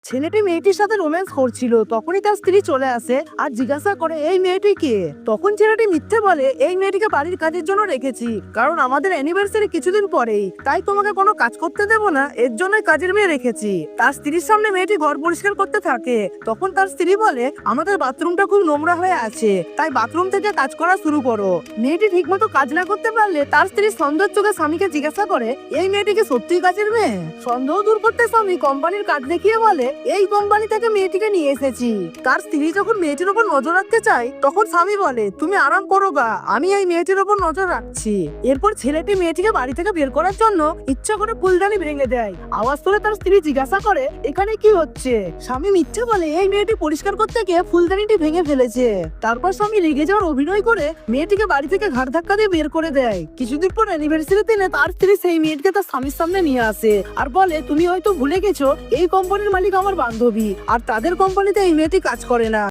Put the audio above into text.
ছেলেটি মেয়েটির সাথে রোম্যান্স করছিল, তখনই তার স্ত্রী চলে আসে আর জিজ্ঞাসা করে এই মেয়েটি কে। তখন ছেলেটি মিথ্যে বলে এই মেয়েটিকে বাড়ির কাজের জন্য রেখেছি, কারণ আমাদের অ্যানিভার্সারি কিছুদিন পরেই, তাই তোমাকে কোনো কাজ করতে দেবো না, এর জন্যই কাজের মেয়ে রেখেছি। তার স্ত্রীর সামনে মেয়েটি ঘর পরিষ্কার করতে থাকে। তখন তার স্ত্রী বলে আমাদের বাথরুমটা খুব নোংরা হয়ে আছে, তাই বাথরুম থেকে কাজ করা শুরু করো। মেয়েটি ঠিকমতো কাজ না করতে পারলে তার স্ত্রী সন্দেহের চোখে স্বামীকে জিজ্ঞাসা করে এই মেয়েটিকে সত্যি কাজের মেয়ে। সন্দেহ দূর করতে স্বামী কোম্পানির কাজ দেখিয়ে বলে এই কোম্পানি থেকে মেয়েটিকে নিয়ে এসেছি। তার স্ত্রী যখন মেয়েটির উপর নজর রাখতে চায় তখন স্বামী বলে তুমি আরাম করো গা, আমি এই মেয়েটির উপর নজর রাখছি। এরপর ছেলেটি মেয়েটিকে বাড়ি থেকে বের করার জন্য ইচ্ছা করে ফুলদানি ভেঙে দেয়। আওয়াজ শুনে তার স্ত্রী জিজ্ঞাসা করে এখানে কি হচ্ছে। স্বামী মিথ্যে বলে এই মেয়েটি পরিষ্কার করতে গিয়ে ফুলদানিটি ভেঙে ফেলেছে। তারপর স্বামী রেগে যাওয়ার অভিনয় করে মেয়েটিকে বাড়ি থেকে ঘাড় ধাক্কা দিয়ে বের করে দেয়। কিছুদিন পর অ্যানিভার্সারি দিনে তার স্ত্রী সেই মেয়েটিকে তার স্বামীর সামনে নিয়ে আসে আর বলে তুমি হয়তো ভুলে গেছো এই কোম্পানির মালিক আমার বান্ধবী, আর তাদের কোম্পানিতে এই মেয়েটি কাজ করে না।